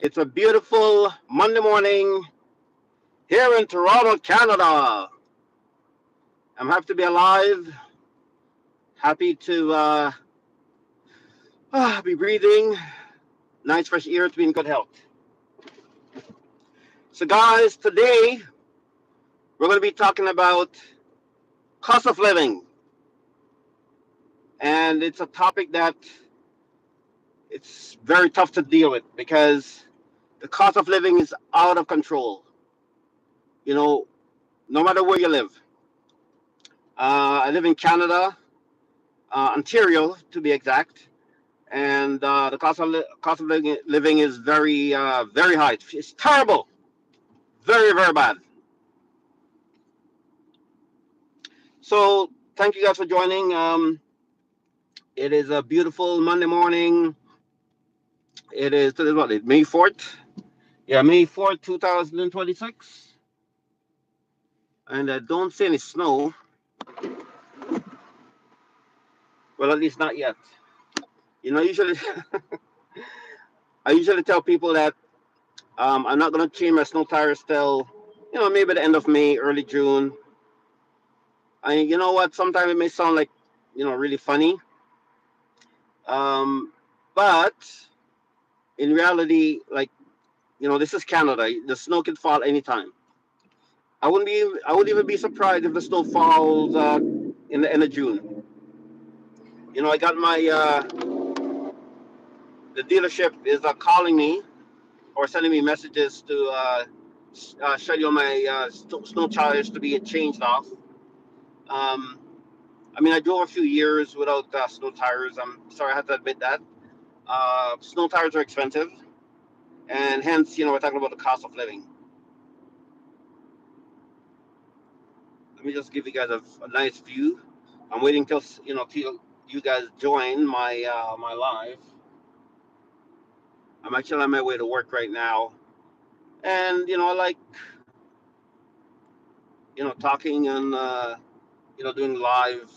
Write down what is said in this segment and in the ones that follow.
It's a beautiful Monday morning here in Toronto, Canada. I'm happy to be alive, happy to be breathing, nice fresh air to be in good health. So, guys, today we're going to be talking about cost of living, and it's a topic that it's very tough to deal with because the cost of living is out of control. You know, no matter where you live. I live in Canada, Ontario to be exact, and the cost of living is very high. It's terrible, very bad. So thank you guys for joining. It is a beautiful Monday morning. Today is what, May 4th? Yeah, May 4th, 2026, and I don't see any snow. Well, at least not yet. Usually I usually tell people that I'm not gonna change my snow tires till maybe the end of May, early June. You know what? Sometimes it may sound like really funny, um, but in reality, like this is Canada. The snow can fall anytime. I wouldn't even be surprised if the snow falls in the end of June. I got the dealership is calling me or sending me messages to schedule my snow tires to be changed off. Um, I mean, I drove a few years without snow tires. I'm sorry, I have to admit that. Snow tires are expensive, and hence, we're talking about the cost of living. Let me just give you guys a nice view. I'm waiting till you guys join my live. I'm actually on my way to work right now, and I like talking and doing live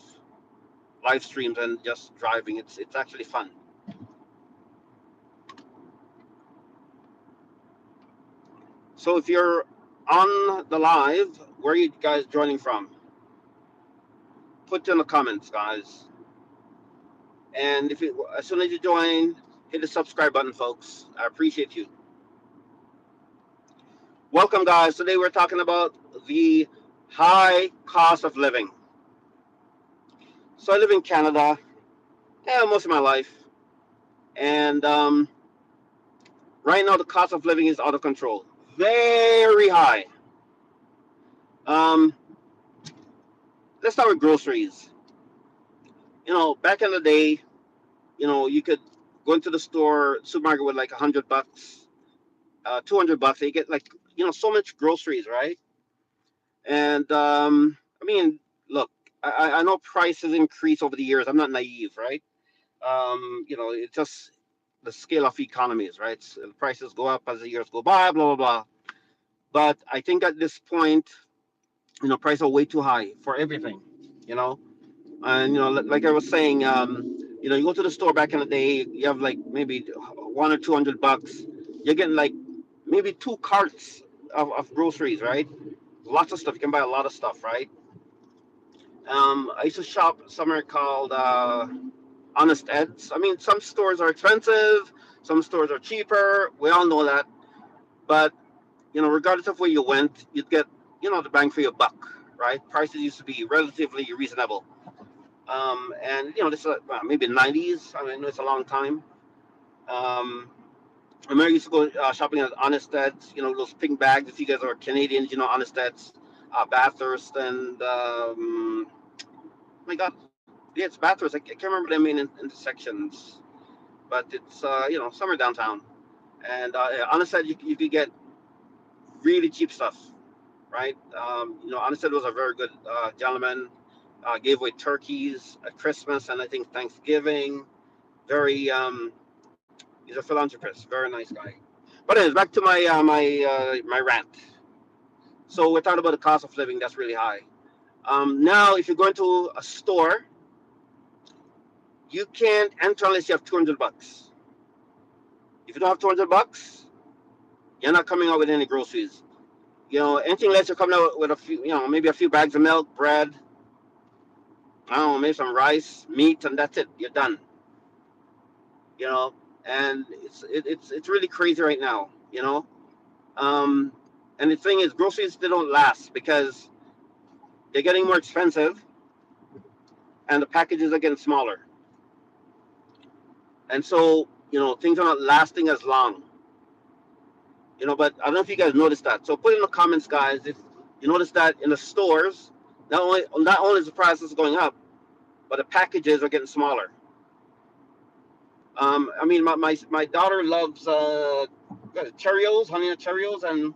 streams and just driving. It's actually fun. So if you're on the live, where are you guys joining from? Put in the comments, guys. And as soon as you join, hit the subscribe button, folks. I appreciate you. Welcome, guys. Today we're talking about the high cost of living. So I live in Canada, most of my life, and right now the cost of living is out of control, very high. Um, let's start with groceries. Back in the day, you could go into the supermarket with like $100, $200. You get like so much groceries, right? And I mean, look, I know prices increase over the years. I'm not naive, right? It's just the scale of economies, right? So the prices go up as the years go by, blah blah blah. But I think at this point, prices are way too high for everything. You know, and like I was saying, you go to the store back in the day, you have like maybe $100 or $200. You're getting like maybe two carts of groceries, right? Lots of stuff. You can buy a lot of stuff, right? I used to shop somewhere called Honest Ed's. I mean, some stores are expensive, some stores are cheaper. We all know that. But regardless of where you went, you'd get the bang for your buck, right? Prices used to be relatively reasonable. And this is maybe '90s. I mean, it's a long time. Um, I remember I used to go shopping at Honest Ed's. Those pink bags. If you guys are Canadians, Honest Ed's, Bathurst, and oh my God, yeah, it's Bathurst. I can't remember the main intersections, but it's somewhere downtown. And yeah, Honest Ed, you could get really cheap stuff, right? Honest Ed was a very good gentleman. Gave away turkeys at Christmas and I think Thanksgiving. Very he's a philanthropist, very nice guy. But anyways, back to my rant. So we're talking about the cost of living that's really high. Now, if you're going to a store, you can't enter unless you have $200. If you don't have $200, You're not coming out with any groceries. Anything less, you're coming out with a few, maybe a few bags of milk, bread, I don't know, maybe some rice, meat, and that's it. You're done. You know, and it's really crazy right now. Um, and the thing is, groceries, they don't last because they're getting more expensive, and the packages are getting smaller, and so things are not lasting as long. But I don't know if you guys noticed that. So put in the comments, guys, if you notice that in the stores, not only is the prices going up, but the packages are getting smaller. I mean, my daughter loves Cheerios, Honey Nut Cheerios, and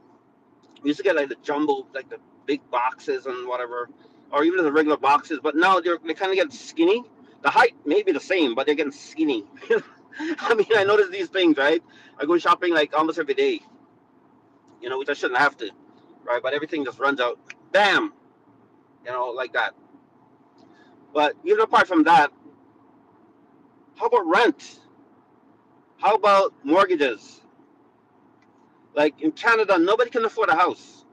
we used to get like the jumbo, like the big boxes and whatever, or even the regular boxes. But now they kind of get skinny. The height may be the same, but they're getting skinny. I mean, I notice these things, right? I go shopping like almost every day, which I shouldn't have to, right? But everything just runs out, bam, like that. But even apart from that, how about rent? How about mortgages? Like in Canada, nobody can afford a house.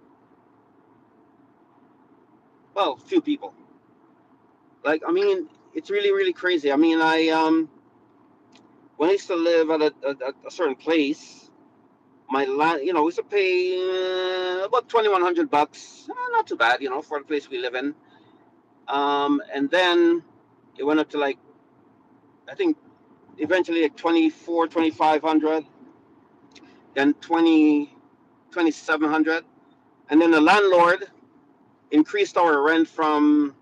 Well, few people. Like, I mean, it's really, really crazy. I mean, when I used to live at a certain place, my land, we used to pay about $2,100. Not too bad, for the place we live in. And then it went up to like, I think eventually like 24, 2,500, then 2,700. And then the landlord increased our rent from,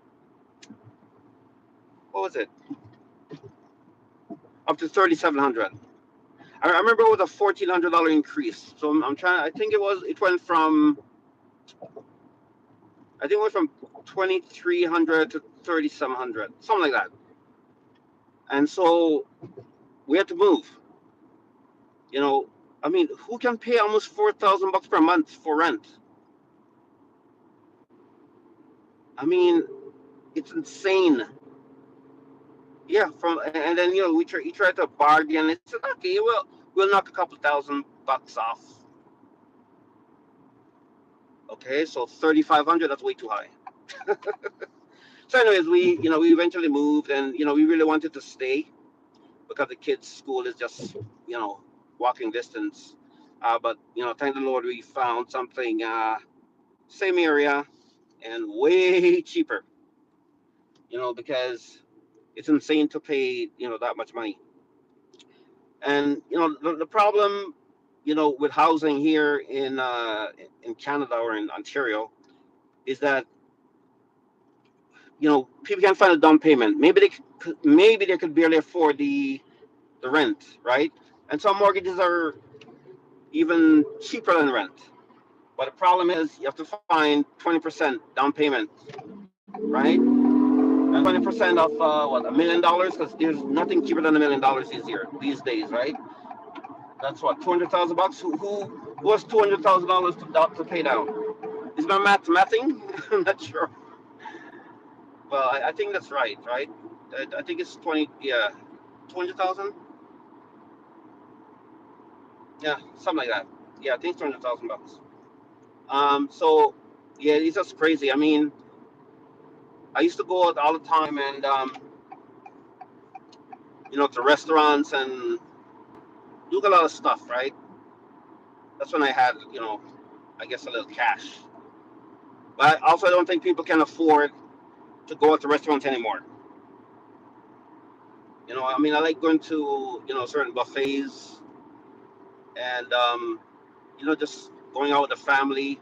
what was it, up to 3,700. I remember it was a $1,400 increase. So I'm trying. I think it went from 2,300 to 3,700, something like that. And so we had to move. You know, I mean, who can pay almost $4,000 per month for rent? I mean, it's insane. Yeah. And then he tried to bargain. It said, okay, well, we'll knock a couple $1,000 off. Okay, so 3,500. That's way too high. So, anyways, we eventually moved, and we really wanted to stay because the kids' school is just walking distance. But thank the Lord, we found something same area and way cheaper. Because it's insane to pay that much money. And the problem with housing here in Canada or in Ontario is that people can't find a down payment. Maybe they could barely afford the rent, right? And some mortgages are even cheaper than rent. But the problem is you have to find 20% down payment, right? And 20% of what, $1 million? Because there's nothing cheaper than $1 million these days, right? That's what, 200,000 bucks. Who has $200,000 to pay down? Is my math mathing? I'm not sure. Well, I think that's right, right? I think it's 20. Yeah, 200,000. Yeah, something like that. Yeah, I think it's $200,000. So yeah, it's just crazy. I mean, I used to go out all the time and to restaurants and do a lot of stuff, right? That's when I had, I guess a little cash. But also, I don't think people can afford to go out to restaurants anymore. I mean, I like going to, certain buffets and, just going out with the family.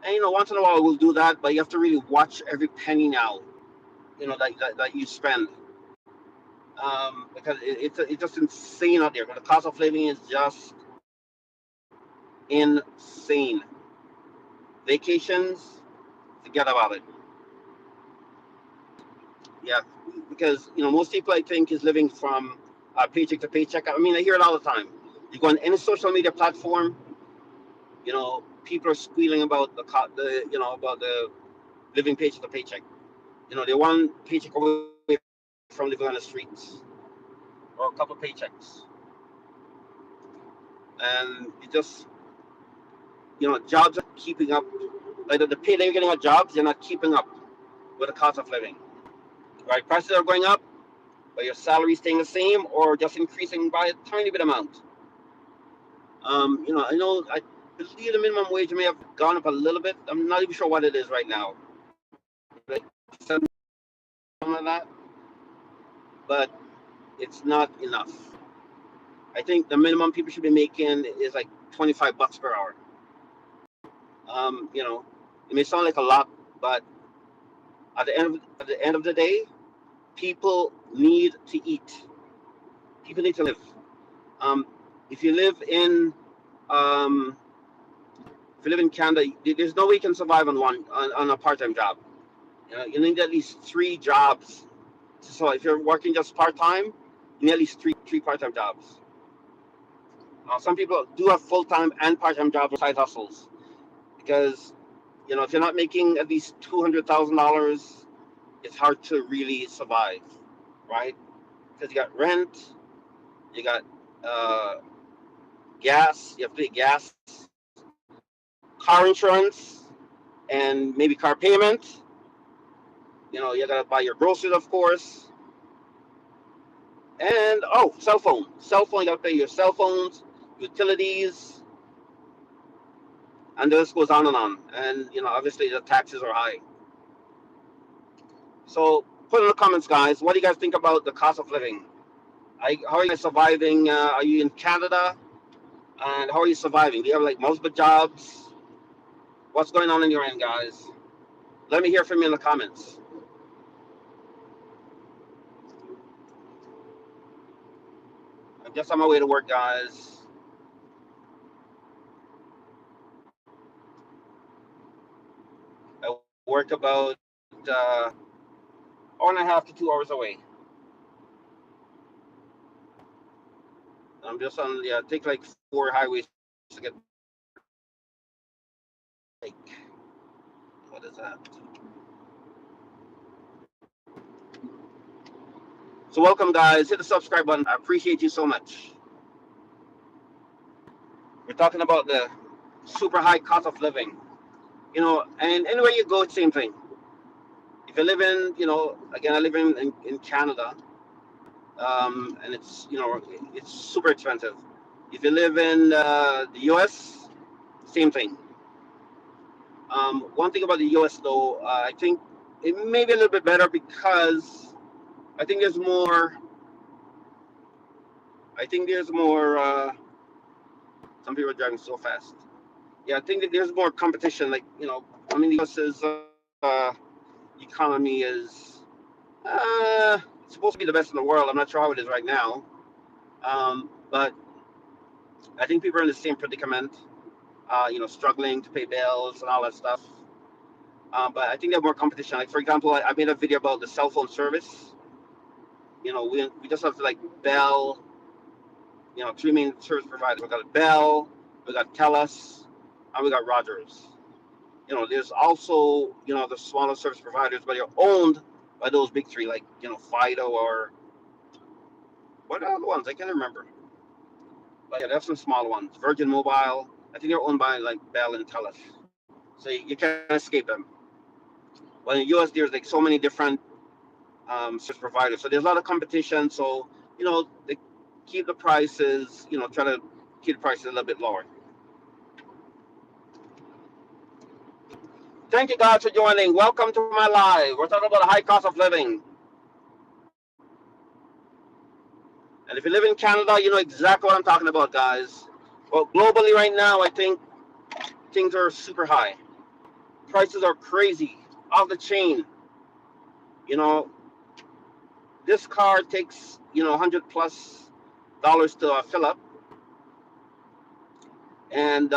And, once in a while we'll do that, but you have to really watch every penny now, that you spend. Because it's just insane out there. The cost of living is just insane. Vacations, forget about it. Yeah, because most people I think is living from paycheck to paycheck. I mean, I hear it all the time. You go on any social media platform, people are squealing about about the living paycheck to paycheck. They're one paycheck away from living on the streets or a couple of paychecks, and it just jobs are keeping up. Like the pay that you're getting at jobs, they're not keeping up with the cost of living. Right? Prices are going up, but your salary staying the same or just increasing by a tiny bit amount. I believe the minimum wage may have gone up a little bit. I'm not even sure what it is right now. Like something like that, but it's not enough. I think the minimum people should be making is like $25 per hour. It may sound like a lot, but at the end of the day, people need to eat. People need to live. Um, if you live in um, if you live in Canada, there's no way you can survive on a part-time job. You need at least three jobs. So if you're working just part-time, you need at least three part-time jobs. Some people do have full-time and part-time jobs or side hustles because if you're not making at least $200,000, it's hard to really survive, right? Because you got rent, you got uh, gas, you have to pay gas, car insurance, and maybe car payment. You gotta buy your groceries, of course, and cell phone. Cell phone, you gotta pay your cell phones, utilities, and this goes on and on. And obviously the taxes are high. So put in the comments, guys. What do you guys think about the cost of living? How are you guys surviving? Are you in Canada? And how are you surviving? Do you have like multiple jobs? What's going on in your end, guys? Let me hear from you in the comments. I'm just on my way to work, guys. I work about hour and a half to 2 hours away. I'm just on take like 4 highways to get like what is that? So welcome, guys. Hit the subscribe button. I appreciate you so much. We're talking about the super high cost of living. And anywhere you go, it's the same thing. If you live in, again, I live in Canada, and it's super expensive. If you live in the U.S., same thing. One thing about the U.S. though, I think it may be a little bit better because I think there's more. I think there's more. Some people are driving so fast. Yeah, I think that there's more competition. Like the U.S.'s economy is supposed to be the best in the world. I'm not sure how it is right now, but I think people are in the same predicament. Struggling to pay bills and all that stuff. But I think they have more competition. Like for example, I made a video about the cell phone service. We just have to like Bell. Three main service providers. We got Bell, we got TELUS, and we got Rogers. There's also the smaller service providers, but they're owned by those big three, like Fido or what are the ones I can't remember. But yeah, they have some smaller ones. Virgin Mobile. I think they're owned by like Bell and TELUS, so you can't escape them. But in the U.S., there's like so many different service providers, so there's a lot of competition. So they keep the prices. Try to keep the prices a little bit lower. Thank you guys for joining. Welcome to my live. We're talking about the high cost of living. And if you live in Canada, you know exactly what I'm talking about, guys. Well, globally right now, I think things are super high. Prices are crazy, off the chain. You know, this car takes, $100+ to fill up. And,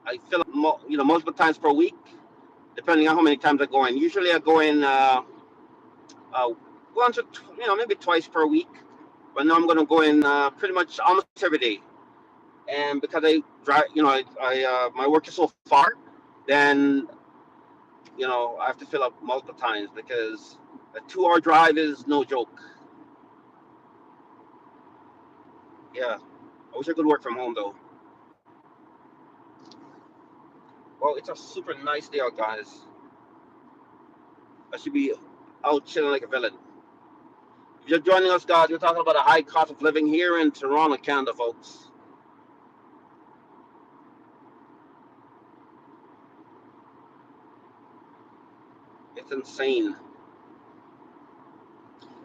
I fill up, multiple times per week, depending on how many times I go in. Usually I go in once or, maybe twice per week. But now I'm going to go in pretty much almost every day. And because I drive, my work is so far, then I have to fill up multiple times because a 2-hour drive is no joke. Yeah, I wish I could work from home though. Oh, it's a super nice day out, guys. I should be out chilling like a villain. If you're joining us, guys, we're talking about the high cost of living here in Toronto, Canada, folks. It's insane.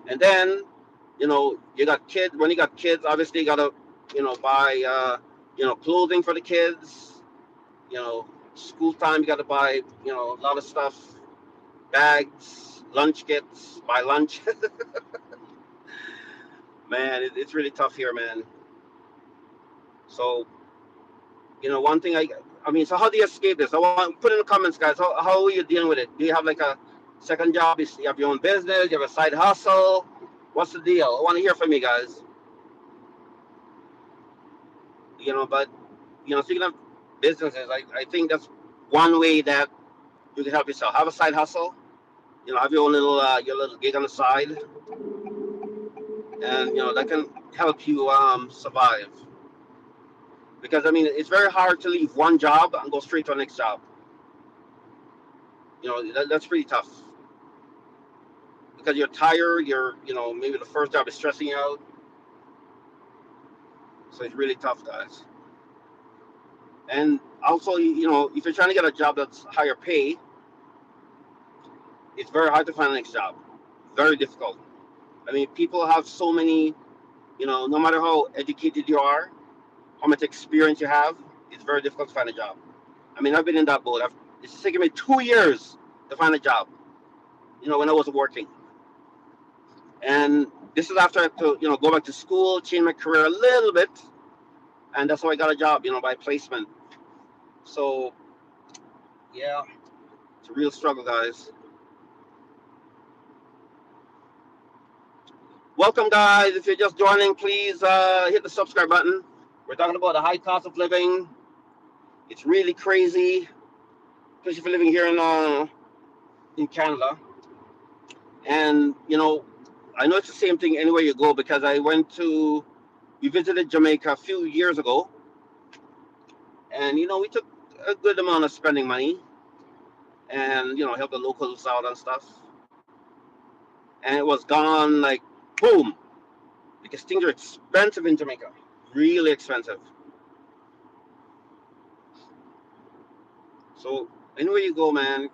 And then, you got kids. When you got kids, obviously you gotta, buy, clothing for the kids. You know, school time, you gotta buy, a lot of stuff, bags, lunch kits, buy lunch. Man, it's really tough here, man. So, one thing so how do you escape this? I want put in the comments, guys. How are you dealing with it? Do you have like a second job? You have your own business? You have a side hustle? What's the deal? I want to hear from you guys. But speaking of businesses, I think that's one way that you can help yourself. Have a side hustle. Have your little gig on the side, and that can help you survive. Because it's very hard to leave one job and go straight to the next job. That's pretty tough because you're tired. Maybe the first job is stressing you out, so it's really tough, guys. And also, if you're trying to get a job that's higher pay, it's very hard to find the next job. Very difficult. People have so many. No matter how educated you are, how much experience you have, it's very difficult to find a job. I've been in that boat. It's taken me 2 years to find a job. When I was working, and this is after I had to, go back to school, change my career a little bit, and that's how I got a job, by placement. So, yeah, it's a real struggle, guys. Welcome, guys. If you're just joining, please hit the subscribe button. We're talking about the high cost of living. It's really crazy, especially if you're living here in Canada. And I know it's the same thing anywhere you go because we visited Jamaica a few years ago, and we took a good amount of spending money, and help the locals out and stuff. And it was gone like boom, because things are expensive in Jamaica, really expensive. So anywhere you go, man,